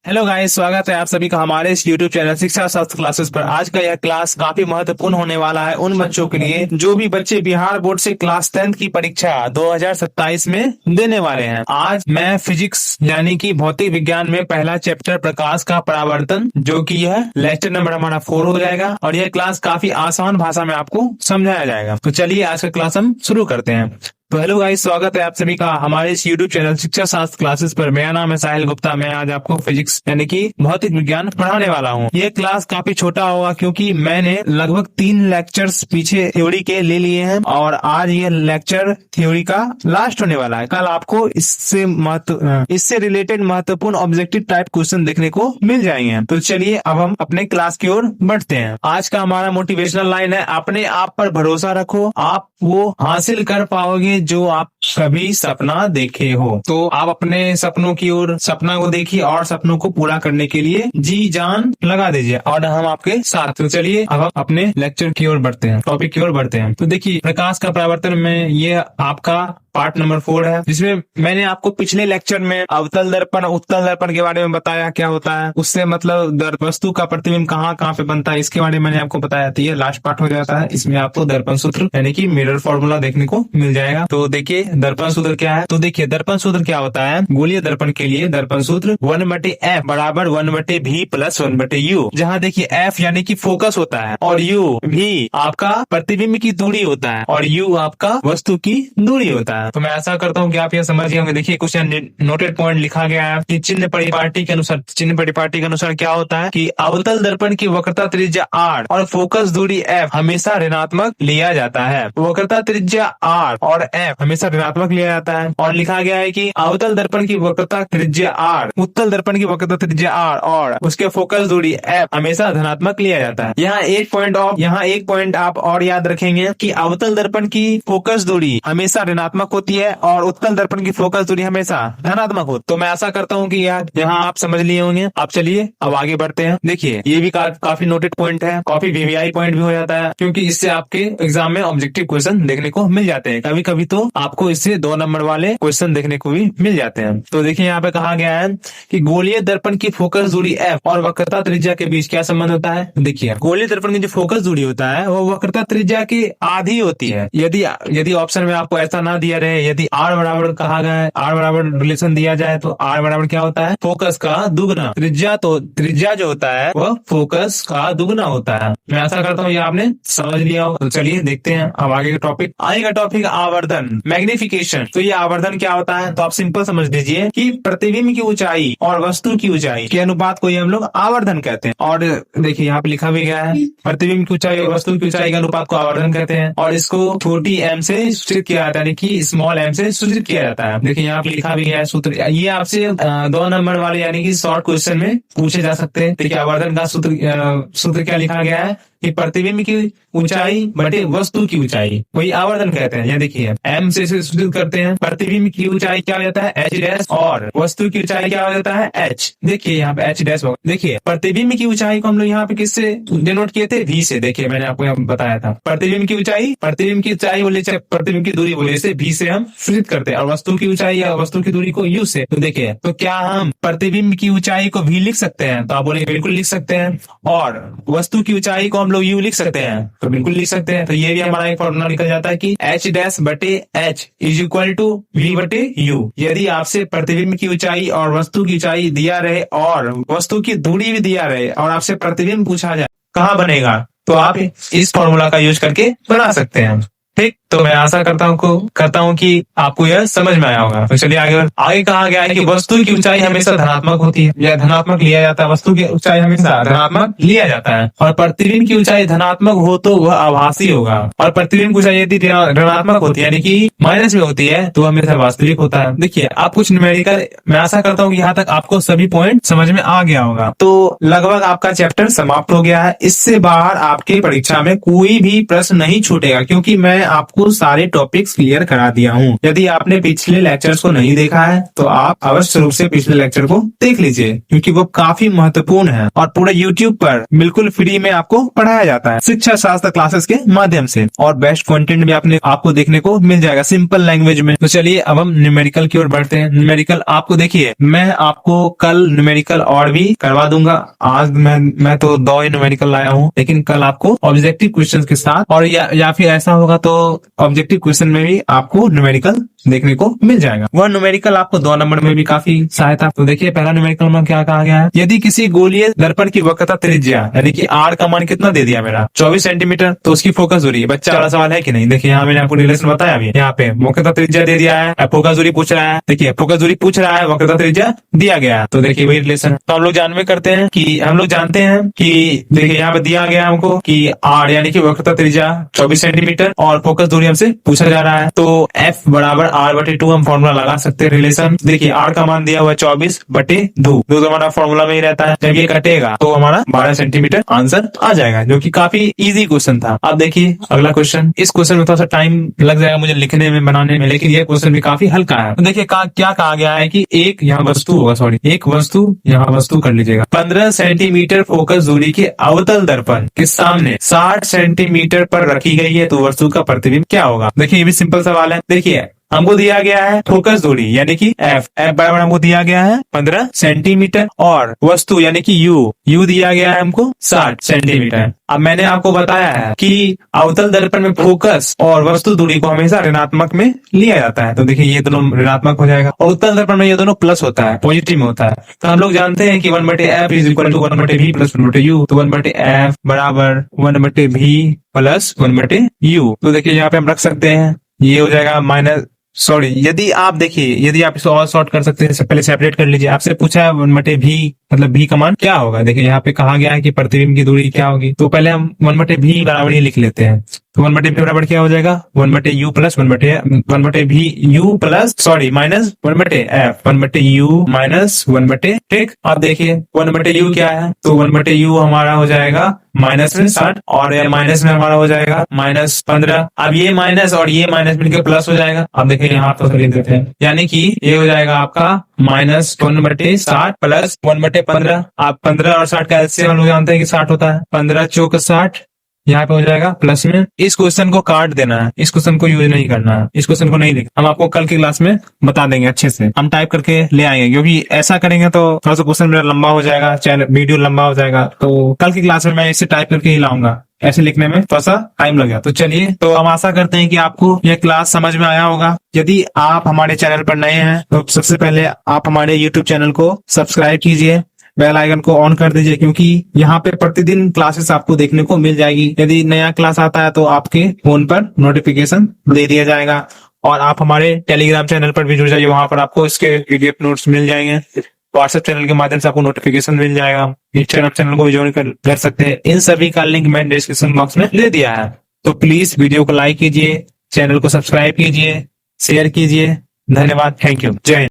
Hello guys, स्वागत है आप सभी का हमारे इस यूट्यूब चैनल शिक्षा शास्त्र क्लासेस पर। आज का यह क्लास काफी महत्वपूर्ण होने वाला है उन बच्चों के लिए जो भी बच्चे बिहार बोर्ड से क्लास 10th की परीक्षा 2027 में देने वाले हैं। आज मैं फिजिक्स यानी कि भौतिक विज्ञान में पहला चैप्टर प्रकाश का परावर्तन, जो कि यह लेक्चर नंबर हमारा 4 हो जाएगा और यह क्लास काफी आसान भाषा में आपको समझाया जाएगा। तो चलिए आज का क्लास हम शुरू करते हैं। तो हेलो गाइस, स्वागत है आप सभी का हमारे इस यूट्यूब चैनल शिक्षा शास्त्र क्लासेस पर। मेरा नाम है साहिल गुप्ता। मैं आज आपको फिजिक्स यानी कि भौतिक विज्ञान पढ़ाने वाला हूँ। ये क्लास काफी छोटा होगा क्योंकि मैंने लगभग 3 लेक्चर्स पीछे थ्योरी के ले लिए हैं और आज ये लेक्चर थ्योरी का लास्ट होने वाला है। कल आपको इससे रिलेटेड महत्वपूर्ण ऑब्जेक्टिव टाइप क्वेश्चन देखने को मिल जाएंगे। तो चलिए अब हम अपने क्लास की ओर बढ़ते हैं। आज का हमारा मोटिवेशनल लाइन है, अपने आप पर भरोसा रखो, आप वो हासिल कर पाओगे जो आप कभी सपना देखे हो। तो आप अपने सपनों की ओर सपना को देखिए और सपनों को पूरा करने के लिए जी जान लगा दीजिए और हम आपके साथ। तो चलिए अब हम अपने लेक्चर की ओर बढ़ते हैं, टॉपिक की ओर बढ़ते हैं। तो देखिए, प्रकाश का परावर्तन में ये आपका पार्ट नंबर 4 है, जिसमें मैंने आपको पिछले लेक्चर में अवतल दर्पण उत्तल दर्पण के बारे में बताया क्या होता है, उससे मतलब वस्तु का प्रतिबिंब कहाँ कहाँ पे बनता है, इसके बारे में मैंने आपको बताया था। ये लास्ट पार्ट हो जाता है, इसमें आपको दर्पण सूत्र यानी कि मिरर फॉर्मूला देखने को मिल जाएगा। तो देखिए दर्पण सूत्र क्या है। तो देखिए दर्पण सूत्र क्या होता है। गोलीय दर्पण के लिए दर्पण सूत्र 1/f बराबर 1/v प्लस 1/u, जहाँ देखिए f यानी कि फोकस होता है और u भी आपका प्रतिबिंब की दूरी होता है और u आपका वस्तु की दूरी होता है। तो मैं ऐसा करता हूँ कि आप ये समझ गए होंगे। देखिए कुछ नोटेड पॉइंट लिखा गया है कि चिन्ह परिपाटी के अनुसार क्या होता है कि अवतल दर्पण की वक्रता त्रिज्या r और फोकस दूरी f हमेशा ऋणात्मक लिया जाता है। वक्रता त्रिज्या r और f हमेशा ऋणात्मक लिया जाता है। और लिखा गया है कि अवतल दर्पण की वक्रता त्रिज्या r, उत्तल दर्पण की वक्रता त्रिज्या r और उसके फोकस दूरी f हमेशा धनात्मक लिया जाता है। यहाँ एक पॉइंट आप और याद रखेंगे कि अवतल दर्पण की फोकस दूरी हमेशा ऋणात्मक होती है और उत्तल दर्पण की फोकस दूरी हमेशा धनात्मक होती है। तो मैं ऐसा करता हूँ कि यहाँ आप समझ लिए होंगे। आप चलिए अब आगे बढ़ते हैं। देखिए ये भी काफी नोटेड पॉइंट है, काफी वीवीआई पॉइंट भी हो जाता है क्योंकि इससे आपके एग्जाम में ऑब्जेक्टिव क्वेश्चन देखने को मिल जाते हैं। कभी कभी तो आपको इससे 2 नंबर वाले क्वेश्चन देखने को भी मिल जाते हैं। तो देखिए यहाँ पे कहा गया है कि गोलीय दर्पण की फोकस दूरी f और वक्रता त्रिज्या के बीच क्या संबंध होता है। देखिए गोलीय दर्पण की जो फोकस दूरी होता है वो वक्रता त्रिज्या की आधी होती है। यदि ऑप्शन में आपको ऐसा ना दिया रहे, यदि r बराबर कहा गया है, r बराबर रिलेशन दिया जाए तो r बराबर क्या होता है, फोकस का दुगना। त्रिज्या जो होता है वह फोकस का दुगना होता है। मैं ऐसा करता हूँ ये आपने समझ लिया हो। तो चलिए देखते हैं अब आगे का टॉपिक आवर्धन, मैग्निफिकेशन। तो ये आवर्धन क्या होता है, तो आप सिंपल समझ लीजिए कि प्रतिबिंब की ऊंचाई और वस्तु की ऊंचाई के अनुपात को हम लोग आवर्धन कहते हैं। और देखिए यहाँ पे लिखा भी गया है प्रतिबिंब की ऊंचाई और वस्तु की ऊंचाई के अनुपात को आवर्धन कहते हैं और इसको छोटी m से सूचित किया जाता है यानी कि स्मॉल m से सूचित किया जाता है। देखिए यहाँ पे लिखा भी गया है सूत्र। ये आपसे 2 नंबर वाले यानी कि शॉर्ट क्वेश्चन में पूछे जा सकते हैं। देखिए आवर्धन का सूत्र क्या लिखा गया है कि प्रतिबिंब की ऊंचाई बटे वस्तु की ऊंचाई, वही आवर्धन कहते हैं। यहाँ देखिए m से सूचित करते हैं। प्रतिबिंब की ऊंचाई क्या हो जाता है h डैश और वस्तु की ऊंचाई क्या हो जाता है h। देखिए यहाँ पे h डैश होगा। देखिए प्रतिबिंब की ऊंचाई को हम लोग यहाँ पे किससे डिनोट किए थे, v से। देखिए मैंने आपको यहाँ बताया था प्रतिबिंब की ऊंचाई बोले चाहे प्रतिबिंब की दूरी बोले से v से हम सूचित करते हैं और वस्तु की ऊंचाई या वस्तु की दूरी को u से। तो देखिए तो क्या हम प्रतिबिंब की ऊंचाई को v लिख सकते हैं, तो आप बोले बिल्कुल लिख सकते हैं। और वस्तु की ऊंचाई को हम लोग u लिख सकते हैं, तो बिल्कुल लिख सकते हैं। तो ये भी हमारा एक फॉर्मूला निकल जाता है कि h डैश बटे h is equal to v बटे u। यदि आपसे प्रतिबिंब की ऊंचाई और वस्तु की ऊंचाई दिया रहे और वस्तु की दूरी भी दिया रहे और आपसे प्रतिबिंब पूछा जाए कहाँ बनेगा, तो आप इस फॉर्मूला का यूज करके बना सकते हैं। ठीक, तो मैं आशा करता हूँ कि आपको यह समझ में आया होगा। तो चलिए आगे कहा गया है कि वस्तु की ऊंचाई हमेशा धनात्मक होती है या धनात्मक लिया जाता है। वस्तु की ऊंचाई हमेशा धनात्मक लिया जाता है और प्रतिबिंब की ऊंचाई धनात्मक हो तो वह आभासी होगा और प्रतिबिंब की ऊंचाई यदि ऋणात्मक होती है यानी कि माइनस में होती है तो हमेशा वास्तविक होता है। देखिए आप कुछ न्यूमेरिकल, मैं आशा करता हूँ कि यहाँ तक आपको सभी पॉइंट समझ में आ गया होगा। तो लगभग आपका चैप्टर समाप्त हो गया है। इससे बाहर आपके परीक्षा में कोई भी प्रश्न नहीं छूटेगा क्योंकि मैं आपको आपको सारे टॉपिक्स क्लियर करा दिया हूँ। यदि आपने पिछले लेक्चर्स को नहीं देखा है तो आप अवश्य रूप से पिछले लेक्चर को देख लीजिए, क्योंकि वो काफी महत्वपूर्ण है और पूरे यूट्यूब पर बिल्कुल फ्री में आपको पढ़ाया जाता है शिक्षा शास्त्र क्लासेस के माध्यम से, और बेस्ट कंटेंट भी आपको देखने को मिल जाएगा सिंपल लैंग्वेज में। तो चलिए अब हम न्यूमेरिकल की ओर बढ़ते हैं। न्यूमेरिकल आपको देखिए, मैं आपको कल न्यूमेरिकल और भी करवा दूंगा। आज मैं तो 2 ही न्यूमेरिकल लाया हूँ, लेकिन कल आपको ऑब्जेक्टिव क्वेश्चन के साथ और या फिर ऐसा होगा तो ऑब्जेक्टिव क्वेश्चन में भी आपको न्यूमेरिकल देखने को मिल जाएगा। वह न्यूमेरिकल आपको 2 नंबर में भी काफी सहायता। तो देखिए पहला न्यूमेरिकल में क्या कहा गया है, यदि किसी गोलीय दर्पण की वक्रता त्रिज्या यानी कि आर का मान कितना दे दिया मेरा 24 सेंटीमीटर, तो उसकी फोकस दूरी, बच्चा वाला सवाल है कि नहीं। देखिए यहाँ मैंने आपको रिलेशन बताया अभी, यहाँ पे वक्रता त्रिज्या दे दिया है, फोकस दूरी पूछ रहा है। देखिए फोकस दूरी पूछ रहा है, वक्रता त्रिज्या दिया गया है, तो देखिए वही रिलेशन। तो हम लोग जानते हैं कि देखिए यहाँ पे दिया गया हमको कि आर यानी कि वक्रता त्रिज्या 24 सेंटीमीटर और फोकस दूरी हमसे पूछा जा रहा है, तो एफ बराबर R/2 हम फॉर्मूला लगा सकते हैं रिलेशन। देखिए आर का मान दिया हुआ 24/2 तो हमारा फॉर्मूला में ही रहता है। जब ये कटेगा तो हमारा 12 सेंटीमीटर आंसर आ जाएगा, जो कि काफी इजी क्वेश्चन था। अब देखिए अगला क्वेश्चन, इस क्वेश्चन में थोड़ा सा टाइम लग जाएगा मुझे लिखने में बनाने में, लेकिन ये क्वेश्चन भी काफी हल्का है। तो देखिए क्या कहा गया है कि एक यहाँ वस्तु होगा, एक वस्तु कर लीजिएगा 15 सेंटीमीटर फोकस दूरी के अवतल दर्पण के सामने 60 सेंटीमीटर पर रखी गई है, तो वस्तु का प्रतिबिंब क्या होगा। देखिए ये भी सिंपल सवाल है। देखिए हमको दिया गया है फोकस दूरी यानी कि एफ बराबर हमको दिया गया है 15 सेंटीमीटर और वस्तु यानी कि यू दिया गया है हमको 60 सेंटीमीटर। अब मैंने आपको बताया है कि अवतल दर्पण में फोकस और वस्तु दूरी को हमेशा ऋणात्मक में लिया जाता है, तो देखिए ये दोनों ऋणात्मक हो जाएगा, और उत्तल दर्पण में ये दोनों प्लस होता है, पॉजिटिव में होता है। तो हम लोग जानते हैं कि 1/f is equal to 1/v plus 1/u, तो 1/f बराबर 1/v प्लस 1/u। तो देखिए यहाँ पे हम रख सकते हैं, ये हो जाएगा यदि आप इसे और शॉर्ट कर सकते हैं, पहले सेपरेट कर लीजिए। आपसे पूछा है 1/v मतलब v का मान क्या होगा। देखिए यहाँ पे कहा गया है कि प्रतिबिंब की दूरी क्या होगी, तो पहले हम 1/v बराबर ही लिख लेते हैं। तो 1/v बराबर क्या हो जाएगा 1/u plus 1/vu plus minus 1/f 1/u minus 1/, ठीक। अब देखिए 1/u क्या है, तो 1/u हमारा हो जाएगा माइनस में 60 और माइनस में हमारा हो जाएगा -15। अब ये माइनस और ये माइनस मिलकर प्लस हो जाएगा। अब देखिए यहाँ पर लिख देते हैं, यानी कि ये हो जाएगा आपका -1/60 प्लस 1/15। आप 15 और 60 का एलसीएम हम लोग जानते हैं कि 60 होता है, 15 चौक 60 यहाँ पे हो जाएगा प्लस में। इस क्वेश्चन को काट देना है, इस क्वेश्चन को यूज नहीं करना है, इस क्वेश्चन को नहीं लिखना। हम आपको कल की क्लास में बता देंगे, अच्छे से हम टाइप करके ले आएंगे, क्योंकि ऐसा करेंगे तो थोड़ा सा क्वेश्चन मेरा लंबा हो जाएगा, चैनल वीडियो लंबा हो जाएगा। तो कल की क्लास में मैं इसे टाइप करके ही लाऊंगा, ऐसे लिखने में थोड़ा सा टाइम लगेगा। तो चलिए, तो हम आशा करते हैं कि आपको यह क्लास समझ में आया होगा। यदि आप हमारे चैनल पर नए हैं तो सबसे पहले आप हमारे यूट्यूब चैनल को सब्सक्राइब कीजिए, बेल आइकन को ऑन कर दीजिए, क्योंकि यहाँ पे प्रतिदिन क्लासेस आपको देखने को मिल जाएगी। यदि नया क्लास आता है तो आपके फोन पर नोटिफिकेशन दे दिया जाएगा। और आप हमारे टेलीग्राम चैनल पर भी जुड़ जाइए, वहां पर आपको इसके पीडीएफ नोट्स मिल जाएंगे। व्हाट्सएप चैनल के माध्यम से आपको नोटिफिकेशन मिल जाएगा। इंस्टाग्राम चैनल को भी ज्वाइन कर सकते हैं। इन सभी का लिंक मैंने डिस्क्रिप्शन बॉक्स में दे दिया है। तो प्लीज वीडियो को लाइक कीजिए, चैनल को सब्सक्राइब कीजिए, शेयर कीजिए। धन्यवाद, थैंक यू, जय हिंद।